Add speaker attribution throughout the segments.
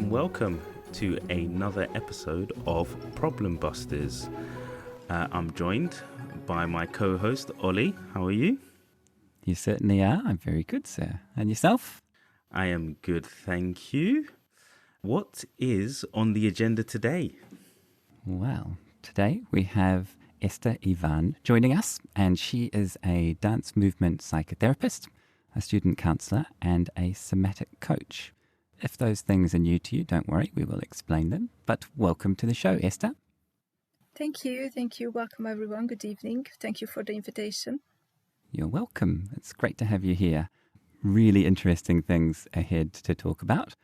Speaker 1: Welcome to another episode of Problem Busters. I'm joined by my co-host, Ollie. How are you?
Speaker 2: You certainly are. I'm very good, sir. And yourself?
Speaker 1: I am good, thank you. What is on the agenda today?
Speaker 2: Well, today we have Eszter Ivan joining us, and she is a dance movement psychotherapist, a student counsellor, and a somatic coach. If those things are new to you, don't worry, we will explain them. But welcome to the show, Eszter.
Speaker 3: Thank you. Welcome, everyone. Good evening. Thank you for the invitation.
Speaker 2: You're welcome. It's great to have you here. Really interesting things ahead to talk about.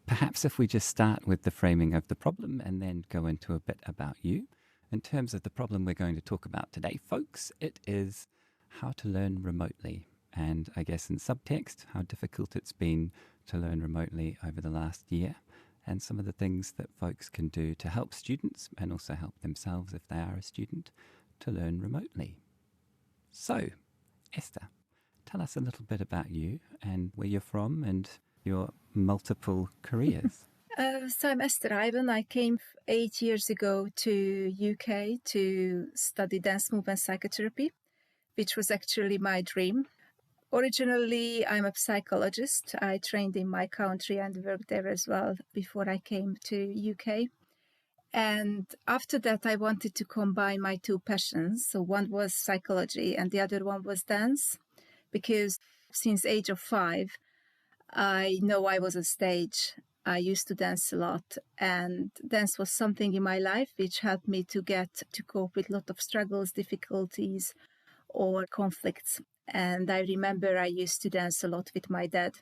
Speaker 2: Perhaps if we just start with the framing of the problem and then go into a bit about you. In terms of the problem we're going to talk about today, folks, it is how to learn remotely. And I guess in subtext, how difficult it's been to learn remotely over the last year, and some of the things that folks can do to help students and also help themselves if they are a student to learn remotely. So, Eszter, tell us a little bit about you and where you're from and your multiple careers.
Speaker 3: So I'm Eszter Ivan. I came 8 years ago to UK to study dance movement psychotherapy, which was actually my dream. Originally, I'm a psychologist. I trained in my country and worked there as well before I came to UK. And after that, I wanted to combine my two passions. So one was psychology and the other one was dance, because since age of 5, I know I was on stage. I used to dance a lot, and dance was something in my life which helped me to cope with a lot of struggles, difficulties, or conflicts. And I remember I used to dance a lot with my dad.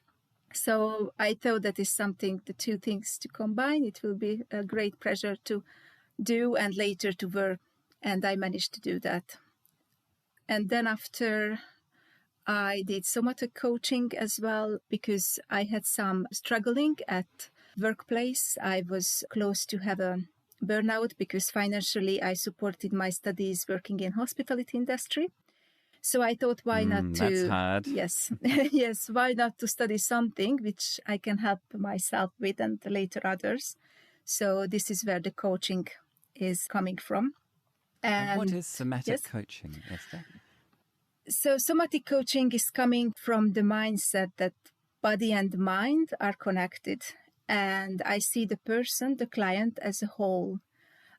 Speaker 3: So I thought that is something, the two things to combine. It will be a great pleasure to do and later to work. And I managed to do that. And then after, I did somatic coaching as well, because I had some struggling at workplace. I was close to have a burnout because financially I supported my studies working in hospitality industry. So I thought, why not to...
Speaker 2: That's hard.
Speaker 3: Yes, yes, why not to study something which I can help myself with and later others. So this is where the coaching is coming from.
Speaker 2: And what is somatic coaching, Eszter?
Speaker 3: So somatic coaching is coming from the mindset that body and mind are connected. And I see the person, the client, as a whole.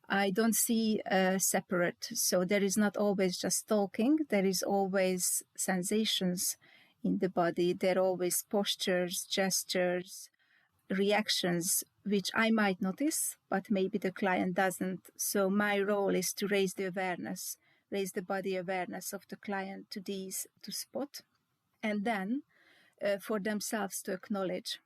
Speaker 3: I don't see separate. So there is not always just talking. There is always sensations in the body. There are always postures, gestures, reactions, which I might notice, but maybe the client doesn't. So my role is to raise the body awareness of the client to these, to spot, and then for themselves to acknowledge.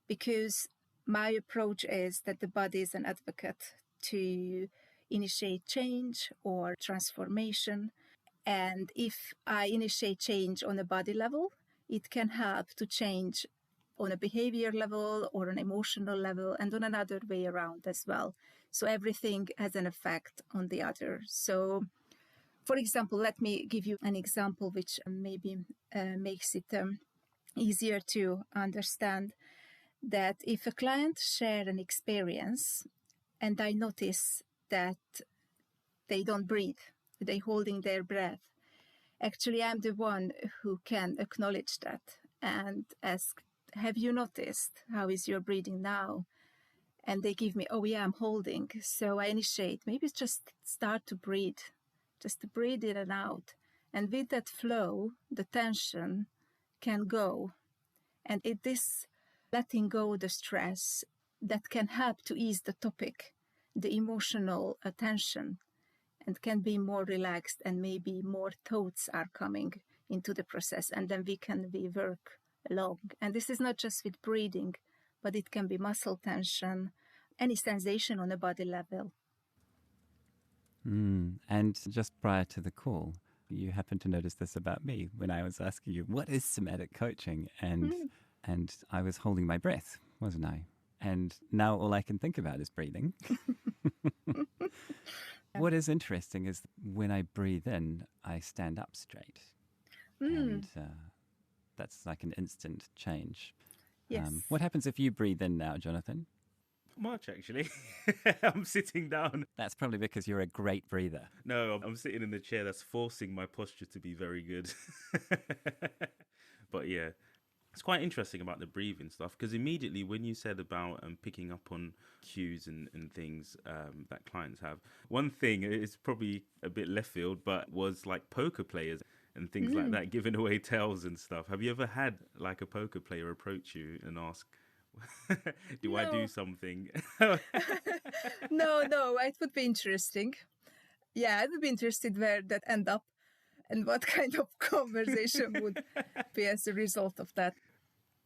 Speaker 3: Because my approach is that the body is an advocate to initiate change or transformation. And if I initiate change on a body level, it can help to change on a behavior level or an emotional level and on another way around as well. So everything has an effect on the other. So, for example, let me give you an example which maybe makes it easier to understand. That if a client share an experience and I notice that they don't breathe, they holding their breath, actually I'm the one who can acknowledge that and ask, have you noticed how is your breathing now? And they give me, oh yeah, I'm holding. So I initiate, maybe just start to breathe, just to breathe in and out. And with that flow, the tension can go. And it is letting go the stress that can help to ease the topic, the emotional tension, and can be more relaxed, and maybe more thoughts are coming into the process, and then we work along. And this is not just with breathing, but it can be muscle tension, any sensation on a body level.
Speaker 2: And just prior to the call, you happened to notice this about me when I was asking you, what is somatic coaching? And I was holding my breath, wasn't I? And now all I can think about is breathing. What is interesting is when I breathe in, I stand up straight. And that's like an instant change.
Speaker 3: Yes.
Speaker 2: What happens if you breathe in now, Jonathan?
Speaker 1: Much, actually. I'm sitting down.
Speaker 2: That's probably because you're a great breather.
Speaker 1: No, I'm sitting in the chair. That's forcing my posture to be very good. But yeah, it's quite interesting about the breathing stuff, because immediately when you said about picking up on cues and things that clients have, one thing is probably a bit left field, but was like poker players and things like that, giving away tails and stuff. Have you ever had like a poker player approach you and ask, do I do something?
Speaker 3: No, it would be interesting. Yeah, I would be interested where that end up and what kind of conversation would be as a result of that.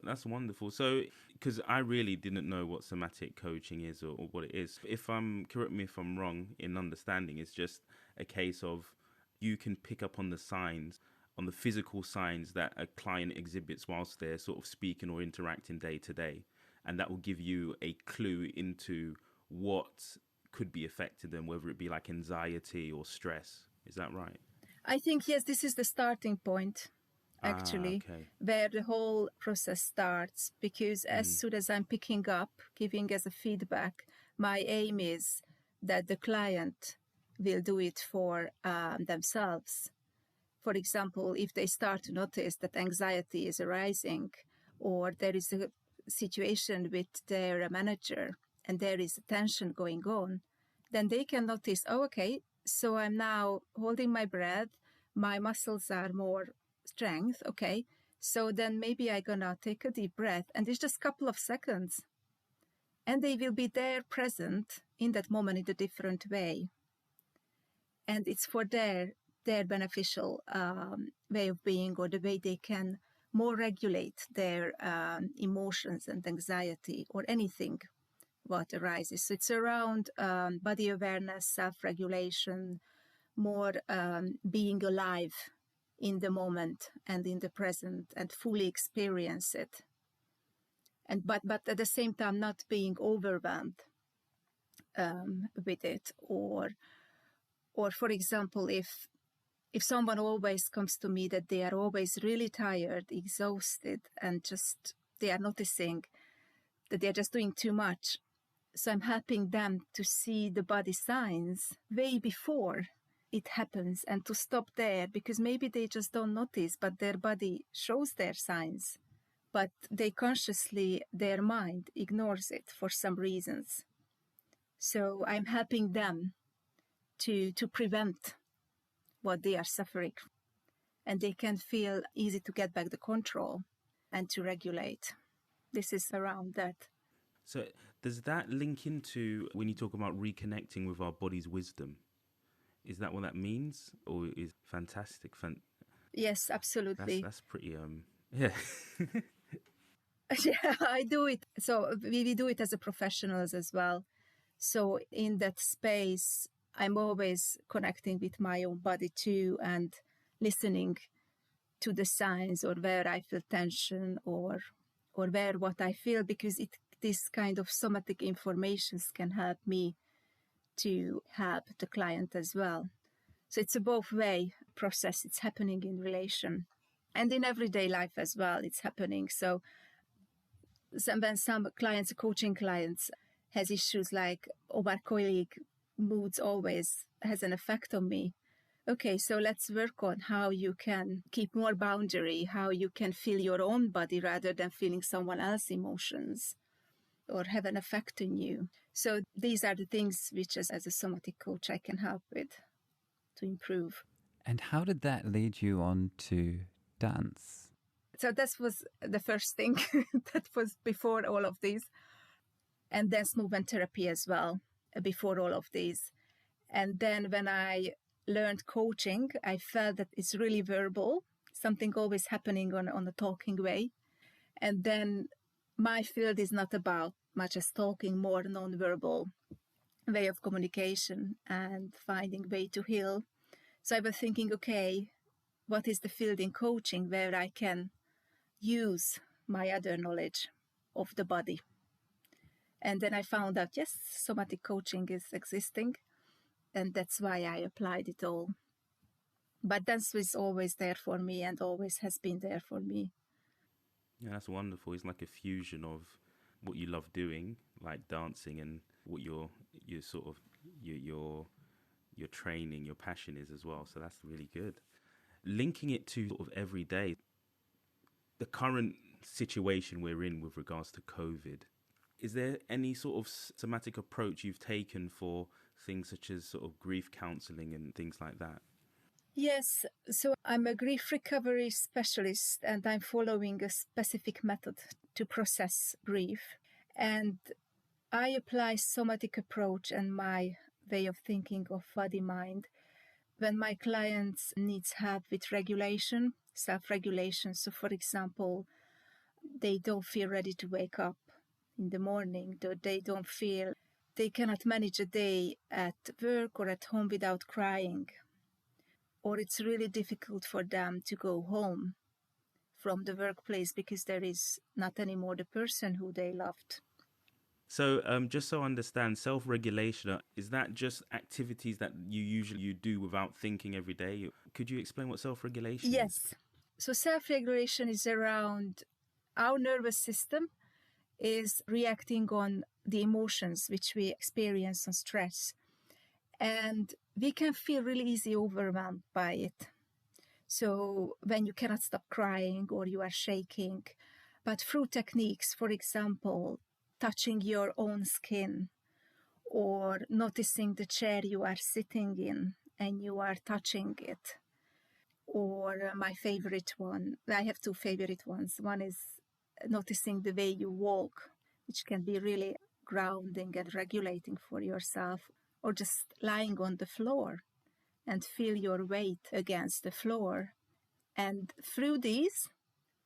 Speaker 1: That's wonderful. So, because I really didn't know what somatic coaching is or what it is. Correct me if I'm wrong in understanding, it's just a case of you can pick up on the signs, on the physical signs that a client exhibits whilst they're sort of speaking or interacting day to day. And that will give you a clue into what could be affecting them, whether it be like anxiety or stress. Is that right?
Speaker 3: I think, yes, this is the starting point, actually, where the whole process starts. Because as soon as I'm picking up, giving as a feedback, my aim is that the client will do it for themselves. For example, if they start to notice that anxiety is arising, or there is a situation with their manager and there is tension going on, then they can notice, oh, okay, so I'm now holding my breath, my muscles are more strength, okay, so then maybe I'm gonna take a deep breath, and it's just a couple of seconds, and they will be there present in that moment in a different way. And it's for their beneficial way of being, or the way they can more regulate their emotions and anxiety or anything what arises. So it's around body awareness, self-regulation, more being alive in the moment and in the present and fully experience it. And but at the same time not being overwhelmed with it, or for example, if someone always comes to me that they are always really tired, exhausted, and just they are noticing that they are just doing too much. So I'm helping them to see the body signs way before it happens and to stop there, because maybe they just don't notice, but their body shows their signs, but they consciously, their mind ignores it for some reasons. So I'm helping them to prevent what they are suffering, and they can feel easy to get back the control and to regulate. This is around that.
Speaker 1: So does that link into when you talk about reconnecting with our body's wisdom? Is that what that means, or is fantastic?
Speaker 3: Yes, absolutely.
Speaker 1: That's pretty yeah.
Speaker 3: Yeah, I do it. So we do it as a professionals as well. So in that space, I'm always connecting with my own body too, and listening to the signs, or where I feel tension, or where what I feel, because this kind of somatic informations can help me to help the client as well. So it's a both way process. It's happening in relation and in everyday life as well. It's happening. So when some clients, coaching clients, has issues like, oh, my colleague moods always has an effect on me. Okay, so let's work on how you can keep more boundary, how you can feel your own body rather than feeling someone else's emotions, or have an effect on you. So these are the things which as a somatic coach I can help with to improve.
Speaker 2: And how did that lead you on to dance?
Speaker 3: So that was the first thing. That was before all of these. And dance movement therapy as well, before all of these. And then when I learned coaching, I felt that it's really verbal, something always happening on a talking way. And then my field is not about much as talking, more non-verbal way of communication and finding way to heal. So I was thinking, okay, what is the field in coaching where I can use my other knowledge of the body? And then I found out, yes, somatic coaching is existing. And that's why I applied it all. But dance was always there for me and always has been there for me.
Speaker 1: Yeah, that's wonderful. It's like a fusion of what you love doing, like dancing, and what your sort of your training, your passion is as well. So that's really good. Linking it to sort of every day, the current situation we're in with regards to COVID, is there any sort of somatic approach you've taken for things such as sort of grief counselling and things like that?
Speaker 3: Yes, so I'm a grief recovery specialist and I'm following a specific method to process grief. And I apply somatic approach and my way of thinking of body-mind when my clients needs help with regulation, self-regulation. So for example, they don't feel ready to wake up in the morning, they don't feel they cannot manage a day at work or at home without crying. Or it's really difficult for them to go home from the workplace because there is not anymore the person who they loved.
Speaker 1: So just so I understand, self-regulation, is that just activities that you do without thinking every day? Could you explain what self-regulation is?
Speaker 3: Yes. So self-regulation is around our nervous system is reacting on the emotions which we experience on stress. And we can feel really easily overwhelmed by it. So when you cannot stop crying or you are shaking, but through techniques, for example, touching your own skin or noticing the chair you are sitting in and you are touching it. Or my favorite one, I have two favorite ones. One is noticing the way you walk, which can be really grounding and regulating for yourself, or just lying on the floor and feel your weight against the floor. And through these,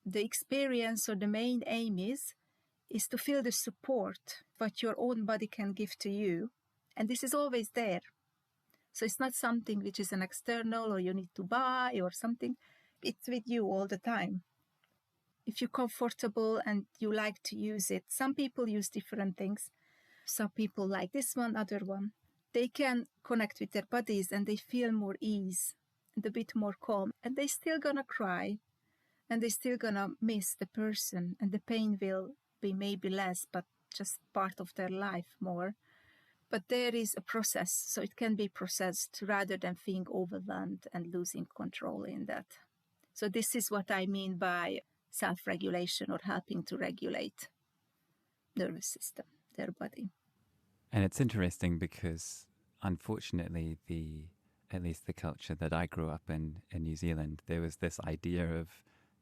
Speaker 3: the experience or the main aim is to feel the support what your own body can give to you. And this is always there. So it's not something which is an external or you need to buy or something. It's with you all the time. If you're comfortable and you like to use it, some people use different things. Some people like this one, other one. They can connect with their bodies and they feel more ease and a bit more calm. And they're still gonna cry and they're still gonna miss the person and the pain will be maybe less, but just part of their life more. But there is a process, so it can be processed rather than feeling overwhelmed and losing control in that. So this is what I mean by self-regulation or helping to regulate nervous system, their body.
Speaker 2: And it's interesting because, unfortunately, at least the culture that I grew up in New Zealand, there was this idea of,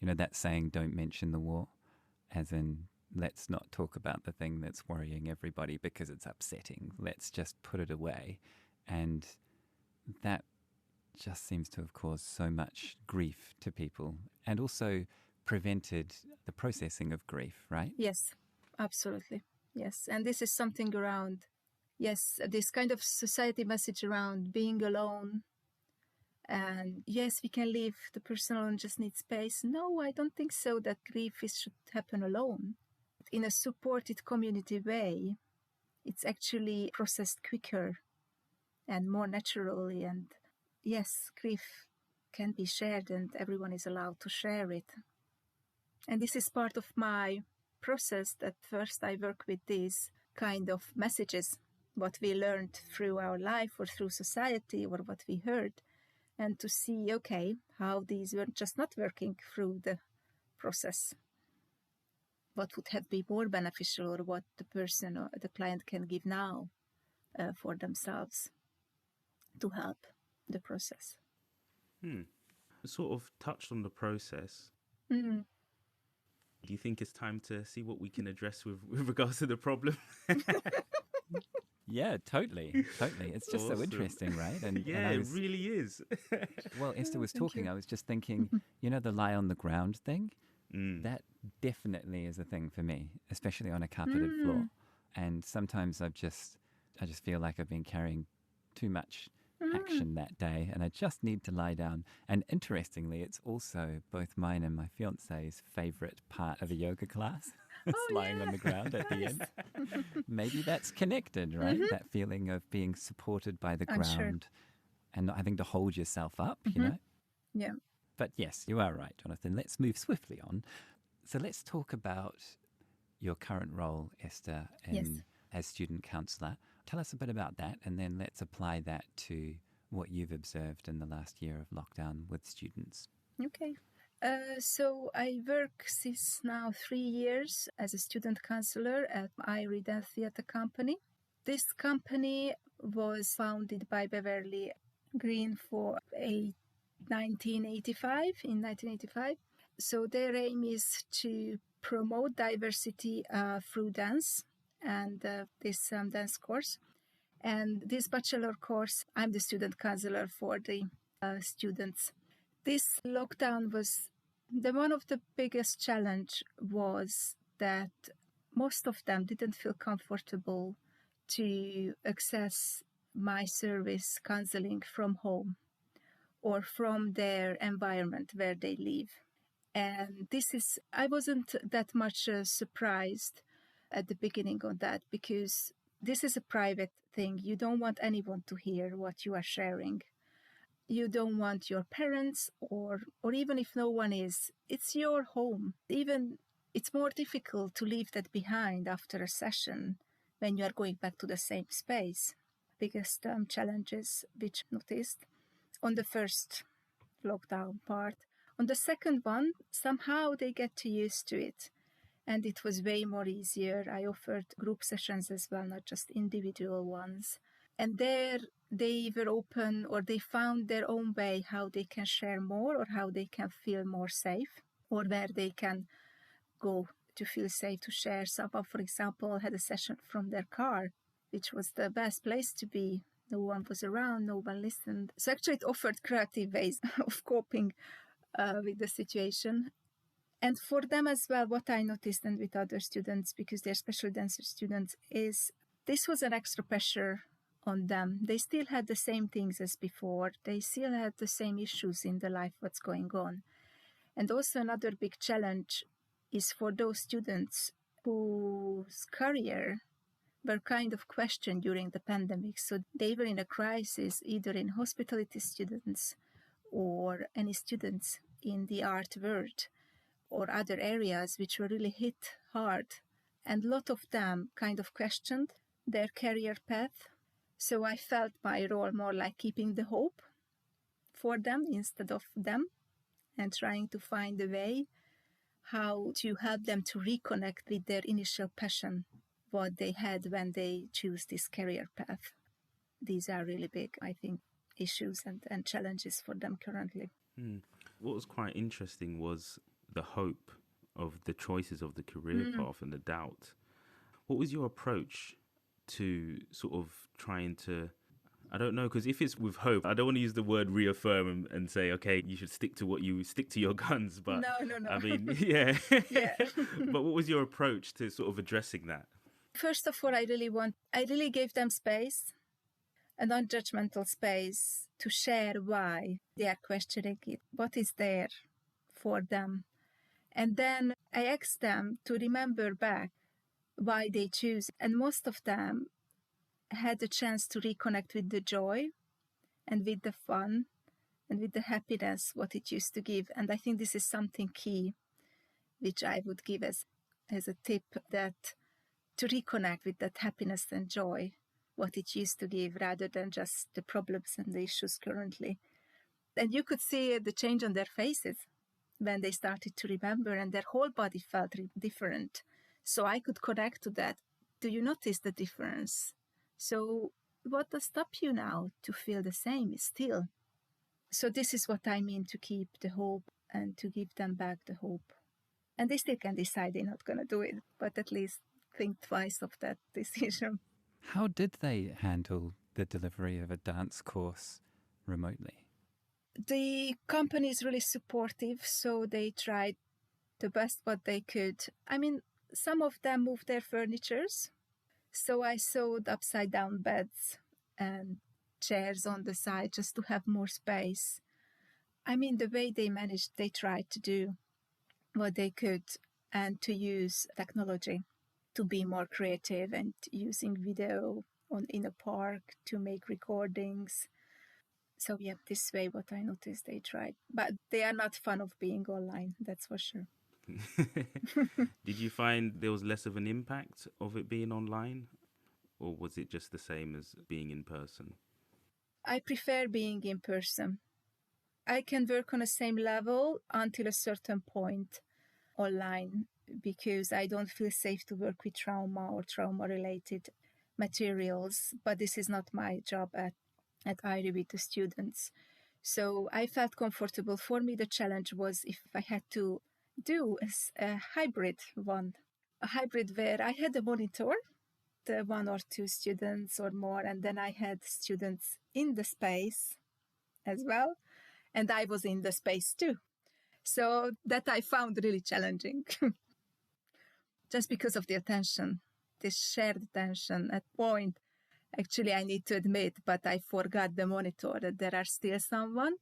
Speaker 2: that saying, don't mention the war, as in, let's not talk about the thing that's worrying everybody because it's upsetting. Let's just put it away. And that just seems to have caused so much grief to people and also prevented the processing of grief, right?
Speaker 3: Yes, absolutely. Yes. And this is something around, this kind of society message around being alone. And yes, we can leave the person alone, just need space. No, I don't think so that grief should happen alone. In a supported community way, it's actually processed quicker and more naturally. And yes, grief can be shared and everyone is allowed to share it. And this is part of my process that first I work with these kind of messages, what we learned through our life or through society or what we heard, and to see, okay, how these were just not working through the process. What would have been more beneficial or what the person or the client can give now for themselves to help the process.
Speaker 1: Sort of touched on the process.
Speaker 3: Mm-hmm.
Speaker 1: Do you think it's time to see what we can address with regards to the problem?
Speaker 2: Yeah, totally. It's just
Speaker 1: Awesome.
Speaker 2: So interesting, right? And
Speaker 1: it really is.
Speaker 2: Well, Esther was
Speaker 3: Thank
Speaker 2: talking,
Speaker 3: you.
Speaker 2: I was just thinking, the lie on the ground thing,
Speaker 1: Mm.
Speaker 2: that definitely is a thing for me, especially on a carpeted floor. And sometimes I just feel like I've been carrying too much action that day and I just need to lie down. And interestingly, it's also both mine and my fiance's favorite part of a yoga class. lying on the ground at the end. Maybe that's connected, right? That feeling of being supported by the ground and not having to hold yourself up, you know?
Speaker 3: Yeah.
Speaker 2: But yes, you are right, Jonathan. Let's move swiftly on. So let's talk about your current role, Eszter, as student counsellor. Tell us a bit about that, and then let's apply that to what you've observed in the last year of lockdown with students.
Speaker 3: Okay. So I work since now 3 years as a student counsellor at Irie Dance Theatre company. This company was founded by Beverley Green in 1985. So their aim is to promote diversity through dance and this dance course. And this bachelor course, I'm the student counsellor for the students. This lockdown was one of the biggest challenge was that most of them didn't feel comfortable to access my service counselling from home or from their environment where they live. And I wasn't that much surprised at the beginning of that, because this is a private thing. You don't want anyone to hear what you are sharing. You don't want your parents or even if no one is, it's your home. Even it's more difficult to leave that behind after a session when you are going back to the same space. Biggest challenges which noticed on the first lockdown part. On the second one, somehow they get too used to it. And it was way more easier. I offered group sessions as well, not just individual ones. And there they were open, or they found their own way how they can share more or how they can feel more safe, or where they can go to feel safe to share. Someone, for example, had a session from their car, which was the best place to be. No one was around, no one listened. So actually it offered creative ways of coping with the situation. And for them as well, what I noticed, and with other students, because they're special dancer students, is this was an extra pressure on them. They still had the same things as before. They still had the same issues in their life, what's going on. And also another big challenge is for those students whose career were kind of questioned during the pandemic. So they were in a crisis, either in hospitality students or any students in the art world or other areas which were really hit hard. And a lot of them kind of questioned their career path. So I felt my role more like keeping the hope for them instead of them, and trying to find a way how to help them to reconnect with their initial passion, what they had when they choose this career path. These are really big, I think, issues and challenges for them currently.
Speaker 1: What was quite interesting was the hope of the choices of the career path and the doubt. What was your approach to sort of trying to, I don't know, because if it's with hope, I don't want to use the word reaffirm and say, okay, you should stick to your guns. But
Speaker 3: No.
Speaker 1: I mean, yeah.
Speaker 3: Yeah.
Speaker 1: But what was your approach to sort of addressing that?
Speaker 3: First of all, I really gave them space, a non-judgmental space to share why they are questioning it, what is there for them. And then I asked them to remember back why they choose. And most of them had the chance to reconnect with the joy and with the fun and with the happiness, what it used to give. And I think this is something key, which I would give as a tip, that to reconnect with that happiness and joy, what it used to give, rather than just the problems and the issues currently. And you could see the change on their faces when they started to remember, and their whole body felt different. So I could connect to that. Do you notice the difference? So what does stop you now to feel the same still? So this is what I mean, to keep the hope and to give them back the hope. And they still can decide they're not going to do it, but at least think twice of that decision.
Speaker 2: How did they handle the delivery of a dance course remotely?
Speaker 3: The company is really supportive, so they tried the best what they could. I mean, some of them moved their furnitures, so I sewed upside down beds and chairs on the side just to have more space. I mean, the way they managed, they tried to do what they could. and to use technology to be more creative and using video in a park to make recordings. So yeah, this way what I noticed they tried. But they are not fun of being online, that's for sure.
Speaker 1: Did you find there was less of an impact of it being online? Or was it just the same as being in person?
Speaker 3: I prefer being in person. I can work on the same level until a certain point online because I don't feel safe to work with trauma or trauma-related materials. But this is not my job at Irie with the students. So I felt comfortable. For me, the challenge was if I had to do a hybrid one, a hybrid where I had a monitor, the 1 or 2 students or more, and then I had students in the space as well, and I was in the space too. So that I found really challenging. Just because of the attention, this shared attention at point. Actually, I need to admit, but I forgot the monitor that there are still someone.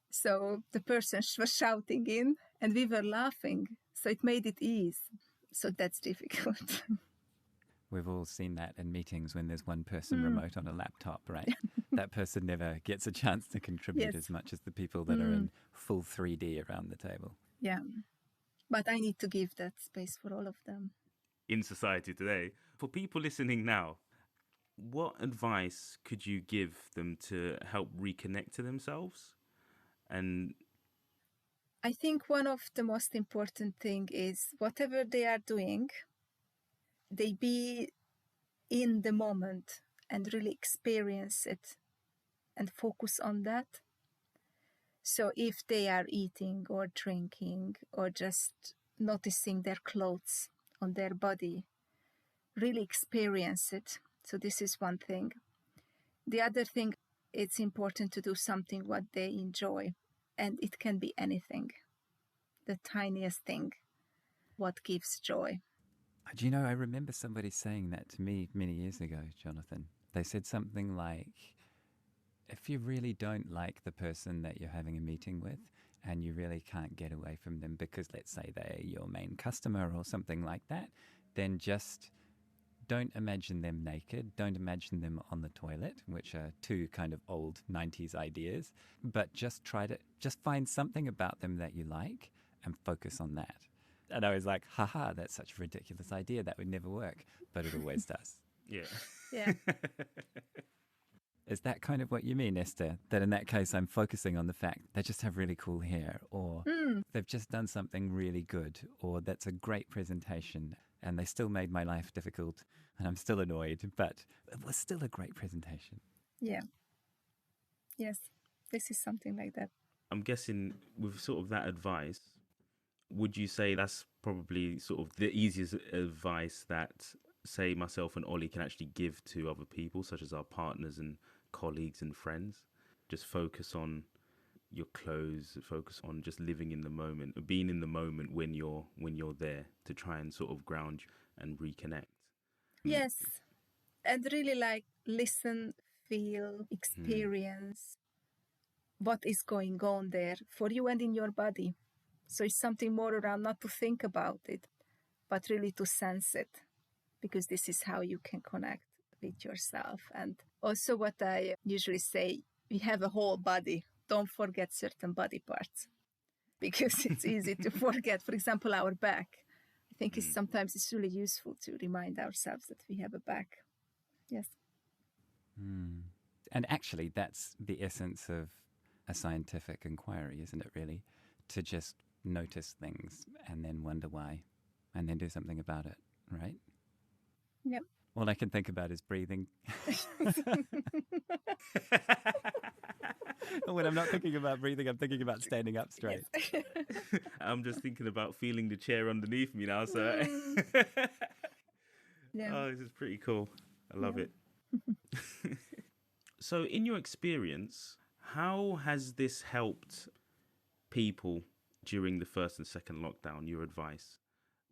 Speaker 3: So the person was shouting in and we were laughing. So it made it easy. So that's difficult.
Speaker 2: We've all seen that in meetings when there's one person remote on a laptop, right? That person never gets a chance to contribute as much as the people that are in full 3D around the table.
Speaker 3: Yeah. But I need to give that space for all of them.
Speaker 1: In society today, for people listening now, what advice could you give them to help reconnect to themselves? And
Speaker 3: I think one of the most important thing is whatever they are doing, they be in the moment and really experience it and focus on that. So if they are eating or drinking or just noticing their clothes on their body, really experience it. So this is one thing. The other thing, it's important to do something what they enjoy, and it can be anything, the tiniest thing, what gives joy.
Speaker 2: Do you know, I remember somebody saying that to me many years ago, Jonathan. They said something like, if you really don't like the person that you're having a meeting with and you really can't get away from them because, let's say, they're your main customer or something like that, then just don't imagine them naked. Don't imagine them on the toilet, which are two kind of old 90s ideas, but just find something about them that you like and focus on that. And I was like, haha, that's such a ridiculous idea. That would never work. But it always does.
Speaker 1: yeah.
Speaker 3: Yeah.
Speaker 2: Is that kind of what you mean, Eszter? That in that case, I'm focusing on the fact they just have really cool hair, or they've just done something really good, or that's a great presentation, and they still made my life difficult, and I'm still annoyed, but it was still a great presentation.
Speaker 3: Yeah. Yes, this is something like that.
Speaker 1: I'm guessing with sort of that advice, would you say that's probably sort of the easiest advice that, say, myself and Ollie can actually give to other people, such as our partners and colleagues and friends? Just focus on your clothes, focus on just living in the moment, being in the moment when you're there, to try and sort of ground you and reconnect.
Speaker 3: Yes, and really like listen, feel, experience what is going on there for you and in your body. So it's something more around not to think about it, but really to sense it, because this is how you can connect with yourself. And also what I usually say, we have a whole body. Don't forget certain body parts, because it's easy to forget. For example, our back. I think sometimes it's really useful to remind ourselves that we have a back. Yes.
Speaker 2: And actually, that's the essence of a scientific inquiry, isn't it, really? To just notice things and then wonder why and then do something about it, right?
Speaker 3: Yep.
Speaker 2: All I can think about is breathing. When I'm not thinking about breathing, I'm thinking about standing up straight.
Speaker 3: Yes.
Speaker 1: I'm just thinking about feeling the chair underneath me now. So,
Speaker 3: Yeah.
Speaker 1: Oh, this is pretty cool. I love it. So, in your experience, how has this helped people during the first and second lockdown? Your advice.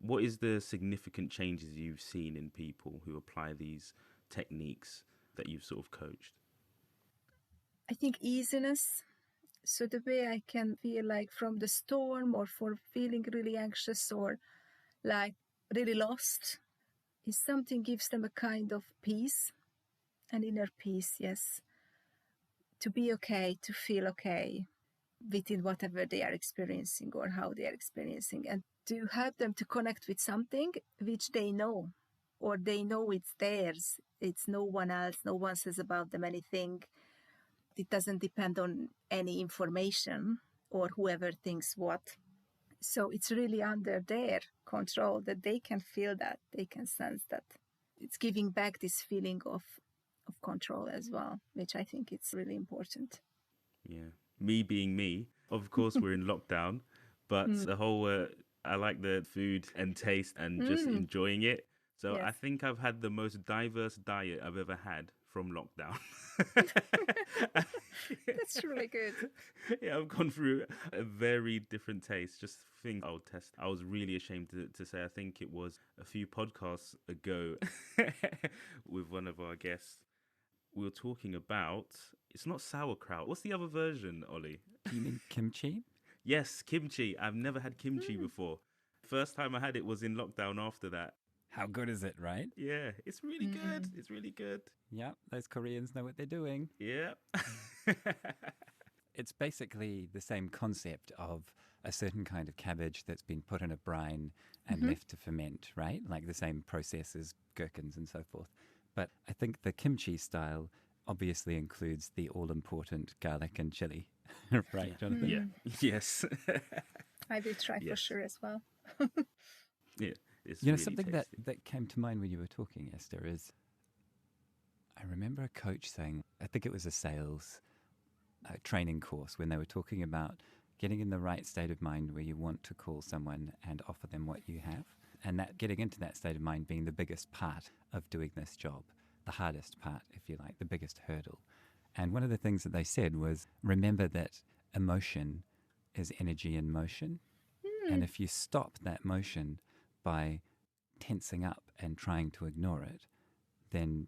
Speaker 1: What is the significant changes you've seen in people who apply these techniques that you've sort of coached?
Speaker 3: I think easiness. So the way I can feel like from the storm or for feeling really anxious or like really lost, is something gives them a kind of peace, an inner peace, yes, to be okay, to feel okay within whatever they are experiencing or how they are experiencing, and to help them to connect with something which they know, or they know it's theirs. It's no one else. No one says about them anything. It doesn't depend on any information or whoever thinks what. So it's really under their control, that they can feel that, they can sense that. It's giving back this feeling of control as well, which I think it's really important.
Speaker 1: Yeah. Me being me, of course, we're in lockdown, but the whole, I like the food and taste and just enjoying it. So
Speaker 3: Yes.
Speaker 1: I think I've had the most diverse diet I've ever had from lockdown.
Speaker 3: That's really good.
Speaker 1: Yeah, I've gone through a very different taste. Just things I'll test. I was really ashamed to say, I think it was a few podcasts ago with one of our guests. We were talking about, it's not sauerkraut. What's the other version, Ollie?
Speaker 2: You mean kimchi?
Speaker 1: Yes, kimchi. I've never had kimchi before. First time I had it was in lockdown after that.
Speaker 2: How good is it, right?
Speaker 1: Yeah, it's really good. It's really good.
Speaker 2: Yeah, those Koreans know what they're doing.
Speaker 1: Yeah.
Speaker 2: It's basically the same concept of a certain kind of cabbage that's been put in a brine and left to ferment, right? Like the same process as gherkins and so forth. But I think the kimchi style obviously includes the all-important garlic and chili, right, Jonathan?
Speaker 1: Yeah. Yes.
Speaker 3: I will try for
Speaker 1: Yes.
Speaker 3: sure as well.
Speaker 1: Yeah. It's
Speaker 2: You know,
Speaker 1: really
Speaker 2: something
Speaker 1: tasty.
Speaker 2: that came to mind when you were talking, Esther, is I remember a coach saying, I think it was a sales training course, when they were talking about getting in the right state of mind where you want to call someone and offer them what you have. And that getting into that state of mind being the biggest part of doing this job, the hardest part, if you like, the biggest hurdle. And one of the things that they said was, remember that emotion is energy in motion. And if you stop that motion by tensing up and trying to ignore it, then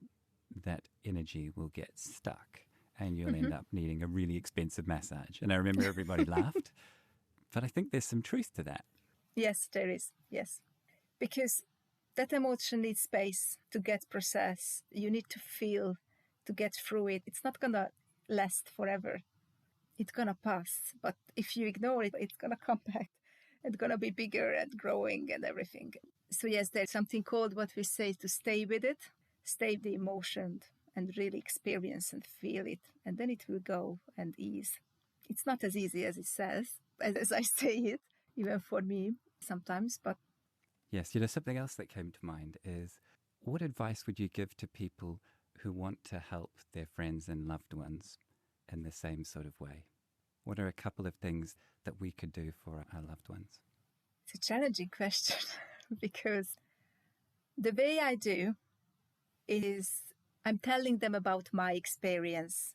Speaker 2: that energy will get stuck and you'll end up needing a really expensive massage. And I remember everybody laughed, but I think there's some truth to that.
Speaker 3: Yes, there is. Yes. Because that emotion needs space to get processed. You need to feel to get through it. It's not going to last forever. It's going to pass. But if you ignore it, it's going to come back. It's going to be bigger and growing and everything. So yes, there's something called what we say to stay with it, stay with the emotion and really experience and feel it. And then it will go and ease. It's not as easy as it says, as I say it, even for me sometimes, but
Speaker 2: Yes, you know, something else that came to mind is, what advice would you give to people who want to help their friends and loved ones in the same sort of way? What are a couple of things that we could do for our loved ones?
Speaker 3: it's a challenging question because the way I do is I'm telling them about my experience,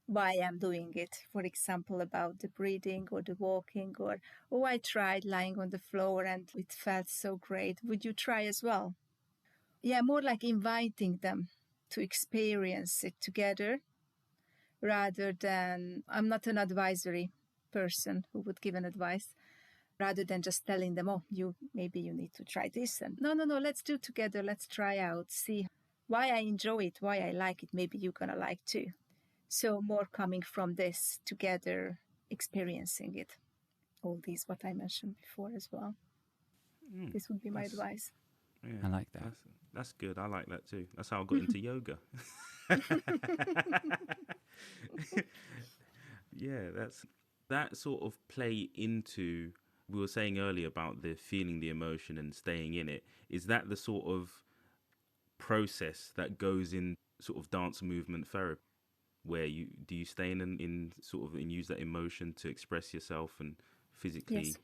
Speaker 3: why I'm doing it. For example, about the breathing or the walking, or, oh, I tried lying on the floor and it felt so great. Would you try as well? Yeah, more like inviting them to experience it together rather than, I'm not an advisory person who would give an advice, rather than just telling them, oh, maybe you need to try this. And no, let's do together. Let's try out, see why I enjoy it, why I like it. Maybe you're going to like too. So more coming from this together, experiencing it. All these, what I mentioned before as well. This would be my advice.
Speaker 1: Yeah,
Speaker 2: I like that.
Speaker 1: That's good. I like that too. That's how I got into yoga. Yeah, that sort of play into, we were saying earlier about the feeling the emotion and staying in it. Is that the sort of process that goes in sort of dance movement therapy, where you stay in sort of and use that emotion to express yourself and physically?
Speaker 3: Yes,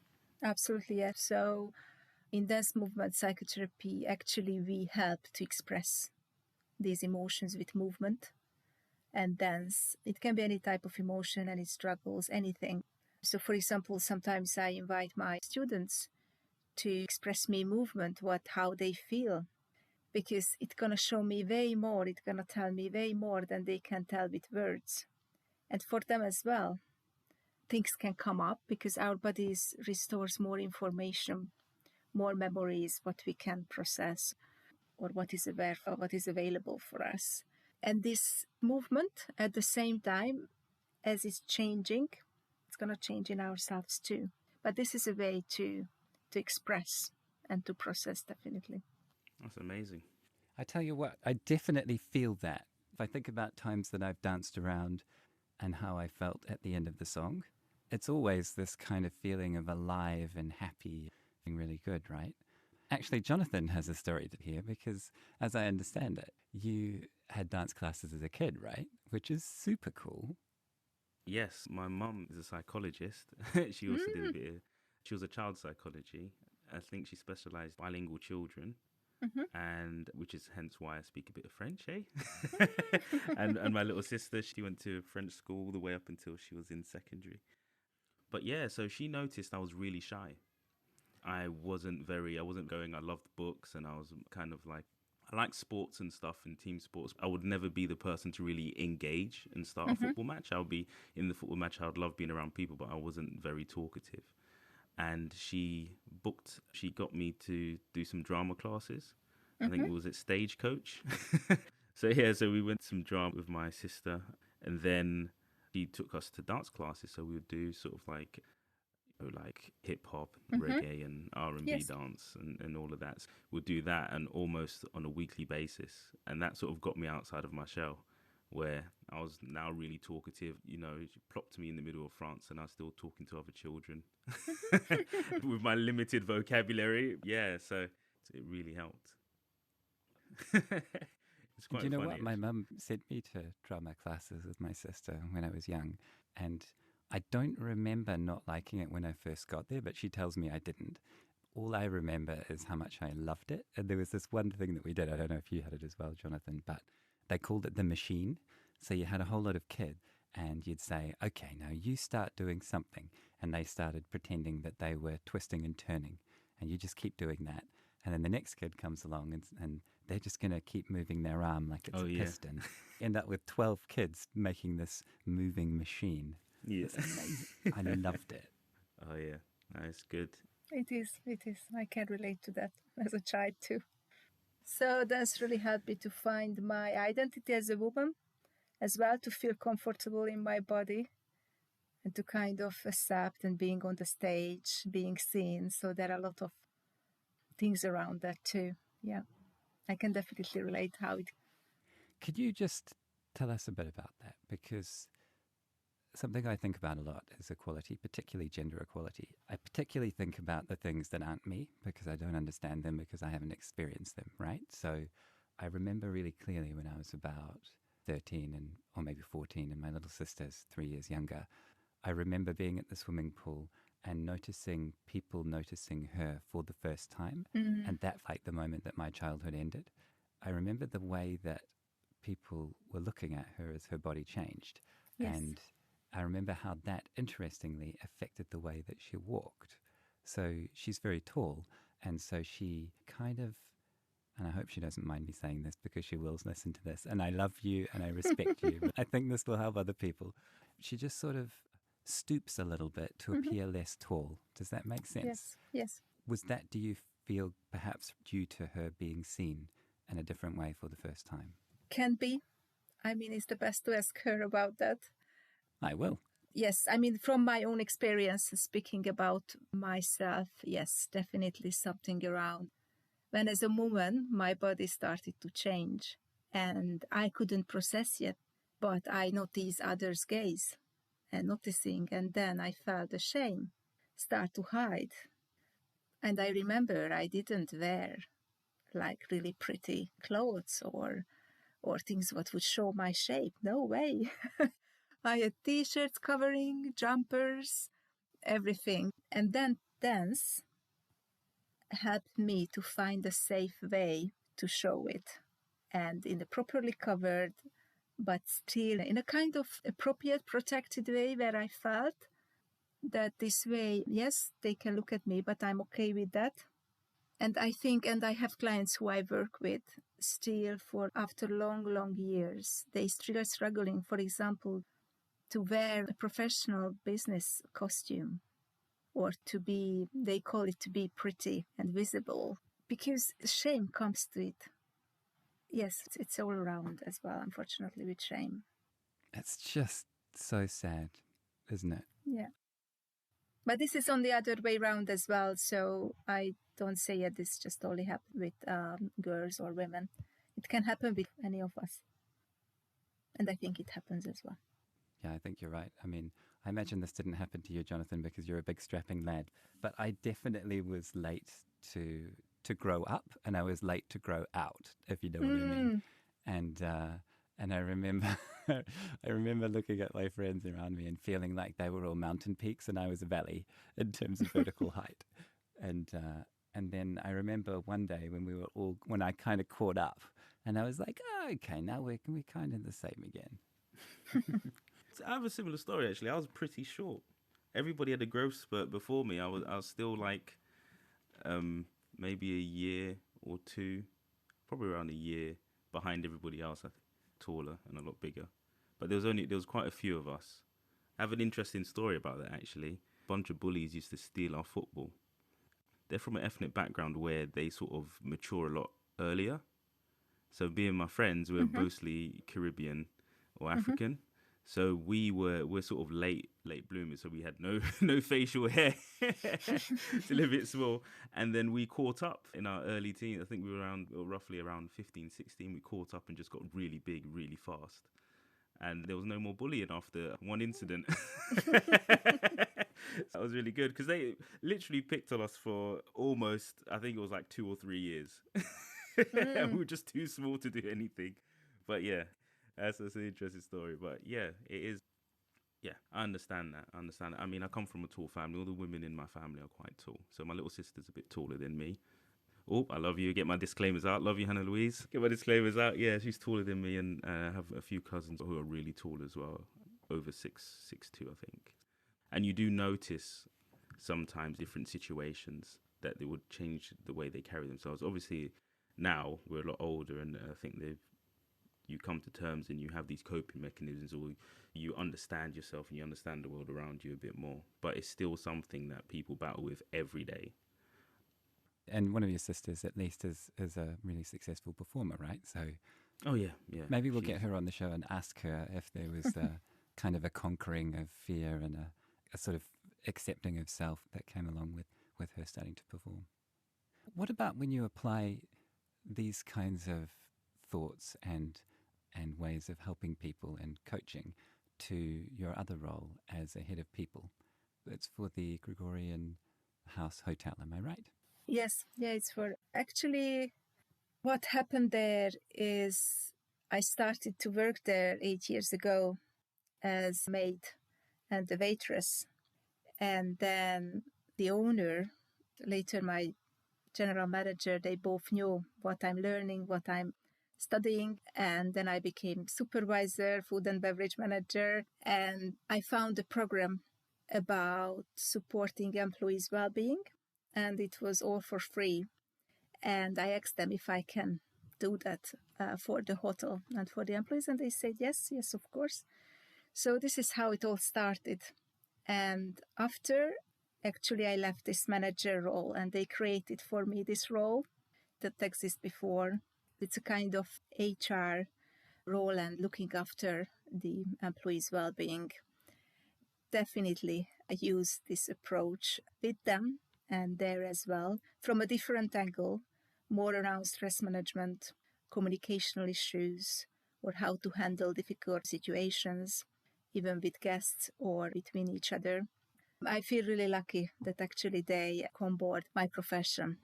Speaker 3: absolutely. Yes. So in dance movement psychotherapy, actually we help to express these emotions with movement and dance. It can be any type of emotion, any struggles, anything. So for example, sometimes I invite my students to express me movement, how they feel, because it's going to show me way more. It's going to tell me way more than they can tell with words. And for them as well, things can come up because our bodies restores more information more memories, what we can process, or what is aware of, what is available for us. And this movement, at the same time as it's changing, it's going to change in ourselves too. But this is a way to express and to process, definitely.
Speaker 1: That's amazing.
Speaker 2: I tell you what, I definitely feel that. If I think about times that I've danced around and how I felt at the end of the song, it's always this kind of feeling of alive and happy, being really good, right? Actually, Jonathan has a story to hear because, as I understand it, you had dance classes as a kid, right? Which is super cool.
Speaker 1: Yes, my mum is a psychologist. She also did a bit of, she was a child psychology. I think she specialised in bilingual children. And which is hence why I speak a bit of French, eh? and my little sister, she went to French school all the way up until she was in secondary. But yeah, so she noticed I was really shy. I wasn't going, I loved books, and I was kind of like, I like sports and stuff and team sports. I would never be the person to really engage and start a football match. I would be in the football match, I would love being around people, but I wasn't very talkative. And she got me to do some drama classes. I think it was at Stagecoach. So we went some drama with my sister, and then she took us to dance classes. So we would do sort of like hip hop, reggae, and R&B dance, and all of that. So we'd do that, and almost on a weekly basis, and that sort of got me outside of my shell, where I was now really talkative. You know, she plopped me in the middle of France and I was still talking to other children with my limited vocabulary. Yeah, so it really helped. It's quite
Speaker 2: Do you know
Speaker 1: funny,
Speaker 2: what? My mum sent me to drama classes with my sister when I was young, and I don't remember not liking it when I first got there, but she tells me I didn't. All I remember is how much I loved it. And there was this one thing that we did. I don't know if you had it as well, Jonathan, but they called it the machine. So you had a whole lot of kids and you'd say, okay, now you start doing something. And they started pretending that they were twisting and turning. And you just keep doing that. And then the next kid comes along and they're just going to keep moving their arm like it's a piston. End up with 12 kids making this moving machine.
Speaker 1: Yeah.
Speaker 2: It's amazing. I loved it.
Speaker 1: Oh, yeah. That's good.
Speaker 3: It is. I can relate to that as a child too. So that's really helped me to find my identity as a woman, as well, to feel comfortable in my body and to kind of accept and being on the stage, being seen. So there are a lot of things around that too. Yeah, I can definitely relate how it...
Speaker 2: Could you just tell us a bit about that? Because something I think about a lot is equality, particularly gender equality. I particularly think about the things that aren't me because I don't understand them because I haven't experienced them, right? So I remember really clearly when I was about 13 or maybe 14 and my little sister's 3 years younger, I remember being at the swimming pool and noticing people noticing her for the first time. And that like the moment that my childhood ended. I remember the way that people were looking at her as her body changed.
Speaker 3: Yes.
Speaker 2: And I remember how that, interestingly, affected the way that she walked. So she's very tall, and so she kind of, and I hope she doesn't mind me saying this because she will listen to this, and I love you and I respect you, but I think this will help other people. She just sort of stoops a little bit to appear less tall. Does that make sense?
Speaker 3: Yes.
Speaker 2: Was that, do you feel, perhaps due to her being seen in a different way for the first time?
Speaker 3: Can be. I mean, it's the best to ask her about that.
Speaker 2: I will.
Speaker 3: Yes, I mean, from my own experience, speaking about myself, yes, definitely something around. When as a woman, my body started to change and I couldn't process yet, but I noticed others' gaze and noticing, and then I felt the shame start to hide. And I remember I didn't wear like really pretty clothes or things what would show my shape. No way. I had t-shirts covering, jumpers, everything. And then dance helped me to find a safe way to show it. And in a properly covered, but still in a kind of appropriate, protected way where I felt that this way, yes, they can look at me, but I'm okay with that. And I think, and I have clients who I work with still for after long years, they still are struggling, for example, to wear a professional business costume. or to be, they call it to be pretty and visible, because shame comes to it. Yes, it's all around as well, unfortunately, with shame.
Speaker 2: It's just so sad, isn't it?
Speaker 3: Yeah. But this is on the other way around as well. So I don't say that this just only happens with girls or women. It can happen with any of us. And I think it happens as well.
Speaker 2: Yeah, I think you're right. I mean, I imagine this didn't happen to you, Jonathan, because you're a big strapping lad. But I definitely was late to grow up, and I was late to grow out, if you know what I mean. And I remember I remember looking at my friends around me and feeling like they were all mountain peaks and I was a valley in terms of vertical height. And then I remember one day when I kind of caught up, and I was like, oh, okay, now we're kind of the same again.
Speaker 1: I have a similar story, actually. I was pretty short. Everybody had a growth spurt before me. I was still like maybe a year or two, probably around a year behind everybody else. I think taller and a lot bigger. But there was quite a few of us. I have an interesting story about that, actually. A bunch of bullies used to steal our football. They're from an ethnic background where they sort of mature a lot earlier. So being my friends, we're mostly Caribbean or African. So we're sort of late bloomers. So we had no facial hair, still a bit small. And then we caught up in our early teens. I think we were roughly around 15, 16. We caught up and just got really big, really fast. And there was no more bullying after one incident. That was really good because they literally picked on us for almost, I think it was like 2 or 3 years. And we were just too small to do anything. But yeah, that's an interesting story. But yeah, it is. Yeah, I understand that. I mean, I come from a tall family. All the women in my family are quite tall. So my little sister's a bit taller than me. Oh, I love you. Get my disclaimers out. Love you, Hannah Louise. Get my disclaimers out. Yeah, she's taller than me, and I have a few cousins who are really tall as well, over 6'2", I think. And you do notice sometimes different situations that they would change the way they carry themselves. Obviously, now we're a lot older, and I think you come to terms and you have these coping mechanisms, or you understand yourself and you understand the world around you a bit more. But it's still something that people battle with every day.
Speaker 2: And one of your sisters, at least, is a really successful performer, right? So,
Speaker 1: oh yeah.
Speaker 2: Maybe we'll get her on the show and ask her if there was a kind of a conquering of fear and a sort of accepting of self that came along with her starting to perform. What about when you apply these kinds of thoughts and ways of helping people and coaching to your other role as a head of people? It's for the Gregorian House Hotel, am I right?
Speaker 3: Yes, yeah, it's for... Actually, what happened there is I started to work there 8 years ago as maid and a waitress. And then the owner, later my general manager, they both knew what I'm learning, what I'm studying. And then I became supervisor, food and beverage manager. And I found a program about supporting employees' well-being. And it was all for free. And I asked them if I can do that for the hotel and for the employees. And they said, yes, of course. So this is how it all started. And after, actually, I left this manager role and they created for me this role that existed before. It's a kind of HR role and looking after the employees' well-being. Definitely, I use this approach with them and there as well, from a different angle, more around stress management, communicational issues, or how to handle difficult situations, even with guests or between each other. I feel really lucky that actually they come on board my profession.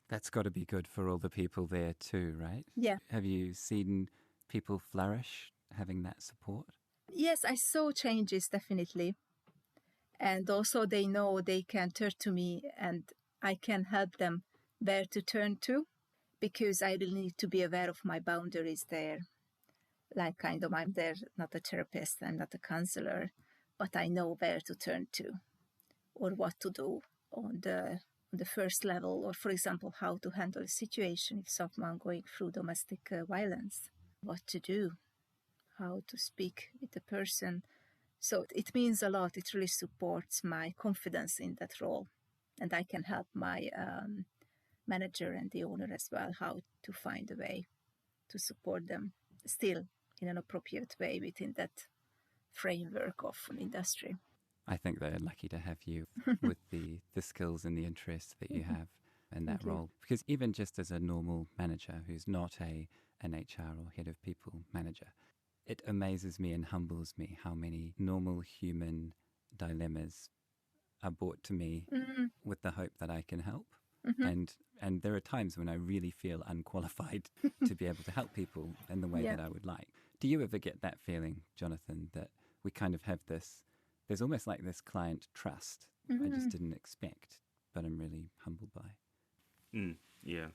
Speaker 2: That's got to be good for all the people there too, right?
Speaker 3: Yeah.
Speaker 2: Have you seen people flourish having that support?
Speaker 3: Yes, I saw changes, definitely. And also they know they can turn to me and I can help them where to turn to, because I really need to be aware of my boundaries there. Like I'm there, not a therapist, I'm not a counselor, but I know where to turn to or what to do on the first level, or for example, how to handle a situation if someone going through domestic violence, what to do, how to speak with the person So it means a lot. It really supports my confidence in that role. And I can help my manager and the owner as well, how to find a way to support them still in an appropriate way within that framework of an industry.
Speaker 2: I think they're lucky to have you with the skills and the interests that you have in that role. Because even just as a normal manager who's not an HR or head of people manager, it amazes me and humbles me how many normal human dilemmas are brought to me with the hope that I can help. And there are times when I really feel unqualified to be able to help people in the way that I would like. Do you ever get that feeling, Jonathan, that we kind of have this, there's almost like this client trust I just didn't expect, but I'm really humbled by?
Speaker 1: Yeah.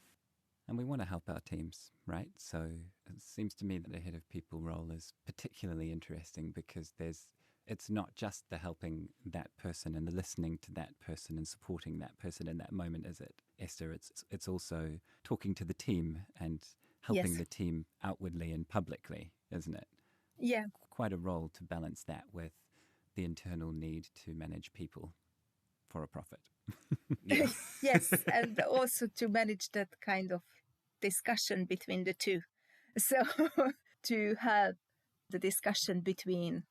Speaker 2: And we want to help our teams, right? So it seems to me that the head of people role is particularly interesting because it's not just the helping that person and the listening to that person and supporting that person in that moment, is it, Esther? It's also talking to the team and helping the team outwardly and publicly, isn't it?
Speaker 3: Yeah.
Speaker 2: Quite a role to balance that with the internal need to manage people for a profit.
Speaker 3: Yes, and also to manage that kind of discussion between the two. So to have the discussion between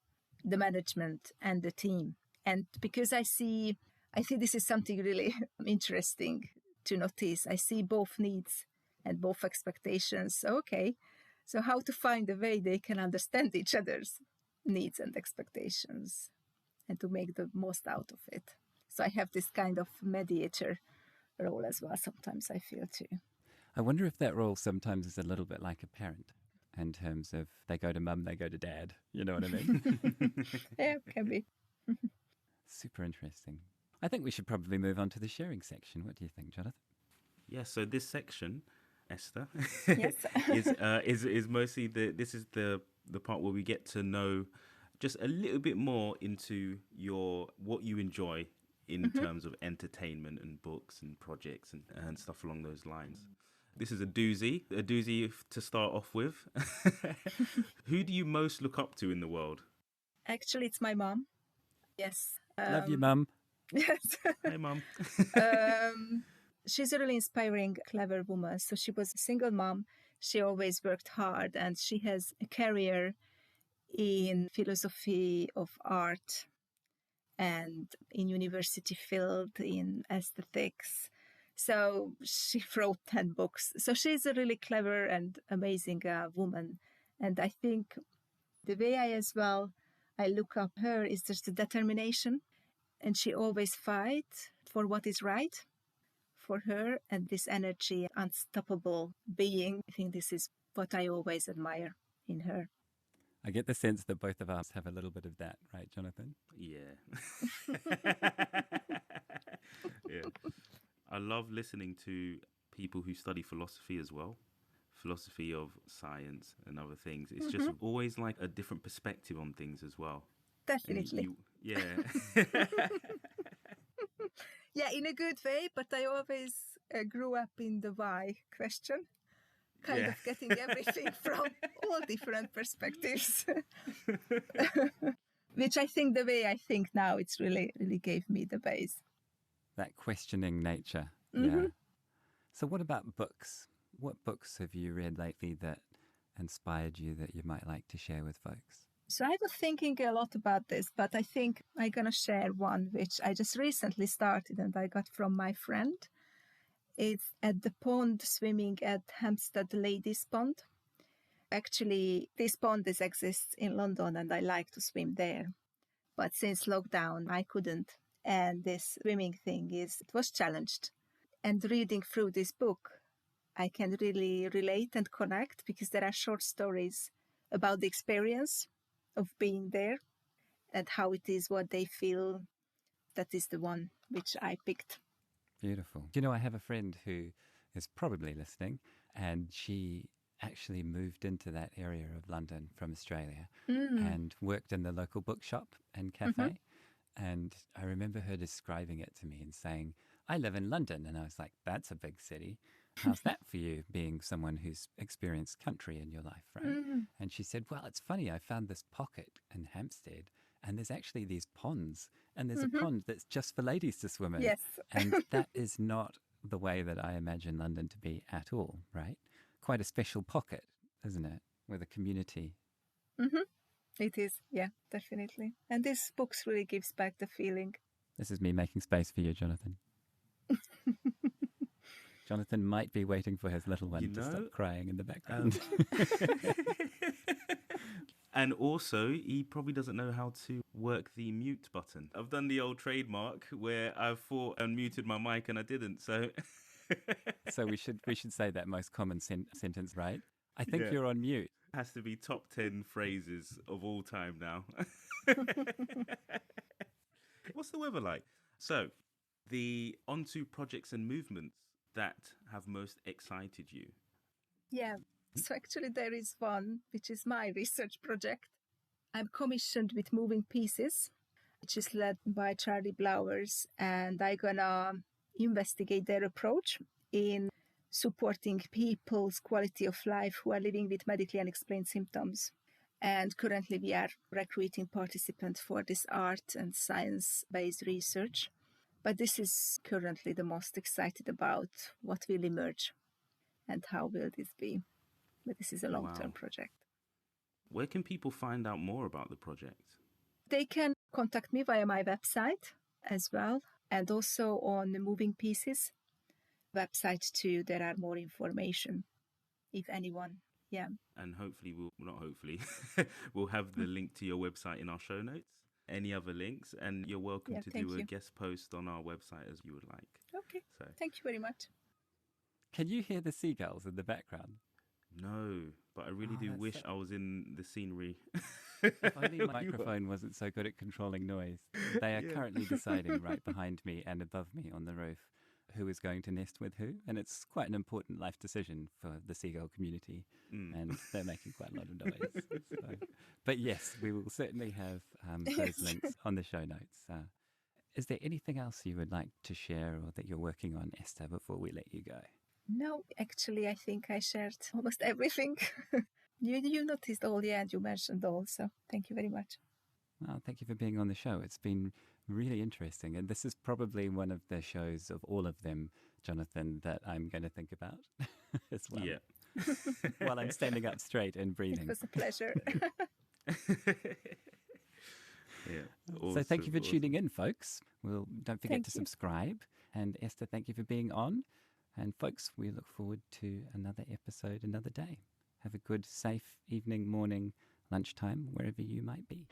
Speaker 3: the management and the team. And because I see this is something really interesting to notice. I see both needs and both expectations. Okay, so how to find a way they can understand each other's needs and expectations and to make the most out of it. So I have this kind of mediator role as well. Sometimes I feel too.
Speaker 2: I wonder if that role sometimes is a little bit like a parent in terms of they go to mum, they go to dad. You know what I mean?
Speaker 3: Yeah, can be.
Speaker 2: Super interesting. I think we should probably move on to the sharing section. What do you think, Jonathan?
Speaker 1: Yeah, so this section, Esther,
Speaker 3: Yes.
Speaker 1: is mostly this is the part where we get to know just a little bit more into what you enjoy in terms of entertainment and books and projects and stuff along those lines. This is a doozy to start off with. Who do you most look up to in the world?
Speaker 3: Actually, it's my mom. Yes.
Speaker 2: Love you, Mum.
Speaker 3: Yes.
Speaker 1: Hey, Mum.
Speaker 3: She's a really inspiring, clever woman. So she was a single mom. She always worked hard and she has a career in philosophy of art and in university field in aesthetics. So she wrote 10 books. So she's a really clever and amazing woman. And I think the way I look up her is just the determination. And she always fights for what is right for her. And this energy, unstoppable being, I think this is what I always admire in her.
Speaker 2: I get the sense that both of us have a little bit of that, right, Jonathan?
Speaker 1: Yeah. Yeah. I love listening to people who study philosophy as well. Philosophy of science and other things. It's just always like a different perspective on things as well.
Speaker 3: Definitely.
Speaker 1: Yeah.
Speaker 3: Yeah, in a good way, but I always grew up in the why question. Kind of getting everything from all different perspectives. Which I think the way I think now, it's really, really gave me the base.
Speaker 2: That questioning nature. Yeah. So what about books? What books have you read lately that inspired you that you might like to share with folks?
Speaker 3: So I was thinking a lot about this, but I think I'm going to share one which I just recently started and I got from my friend. It's At the Pond, Swimming at Hampstead Ladies Pond. Actually, this pond exists in London and I like to swim there. But since lockdown, I couldn't. And this swimming thing it was challenged. And reading through this book, I can really relate and connect because there are short stories about the experience of being there and how it is, what they feel. That is the one which I picked.
Speaker 2: Beautiful. You know, I have a friend who is probably listening, and she actually moved into that area of London from Australia and worked in the local bookshop and cafe. And I remember her describing it to me and saying, I live in London. And I was like, that's a big city. How's that for you, being someone who's experienced country in your life, right? And she said, well, it's funny. I found this pocket in Hampstead and there's actually these ponds, and there's a pond that's just for ladies to swim in.
Speaker 3: Yes.
Speaker 2: And that is not the way that I imagine London to be at all, right? Quite a special pocket, isn't it, with a community?
Speaker 3: It is, yeah, definitely. And this book really gives back the feeling.
Speaker 2: This is me making space for you, Jonathan. Jonathan might be waiting for his little one to stop crying in the background.
Speaker 1: And also, he probably doesn't know how to work the mute button. I've done the old trademark where I thought I unmuted my mic and I didn't. So
Speaker 2: we should say that most common sentence, right? I think you're on mute.
Speaker 1: Has to be top 10 phrases of all time now. What's the weather like? So, the onto projects and movements that have most excited you.
Speaker 3: Yeah. So actually there is one, which is my research project. I'm commissioned with Moving Pieces, which is led by Charlie Blowers, and I'm gonna investigate their approach in supporting people's quality of life who are living with medically unexplained symptoms. And currently we are recruiting participants for this art and science-based research. But this is currently the most excited about what will emerge and how will this be. But this is a long-term project.
Speaker 1: Where can people find out more about the project?
Speaker 3: They can contact me via my website as well, and also on the Moving Pieces website too. There are more information, if anyone. Yeah.
Speaker 1: And hopefully we'll have the link to your website in our show notes. Any other links, and you're welcome to do a guest post on our website as you would like.
Speaker 3: Okay. So thank you very much.
Speaker 2: Can you hear the seagulls in the background?
Speaker 1: No, but I really do wish I was in the scenery.
Speaker 2: If only my microphone wasn't so good at controlling noise. They are currently deciding right behind me and above me on the roof who is going to nest with who. And it's quite an important life decision for the seagull community. And they're making quite a lot of noise. But yes, we will certainly have those links on the show notes. Is there anything else you would like to share or that you're working on, Eszter, before we let you go?
Speaker 3: No, actually, I think I shared almost everything. You noticed all, and you mentioned all, so thank you very much.
Speaker 2: Well, thank you for being on the show. It's been really interesting, and this is probably one of the shows of all of them, Jonathan, that I'm going to think about as well.
Speaker 1: Yeah.
Speaker 2: While I'm standing up straight and breathing.
Speaker 3: It was a pleasure.
Speaker 1: Awesome,
Speaker 2: so thank you for tuning in, folks. Don't forget to subscribe. And Eszter, thank you for being on. And folks, we look forward to another episode, another day. Have a good, safe evening, morning, lunchtime, wherever you might be.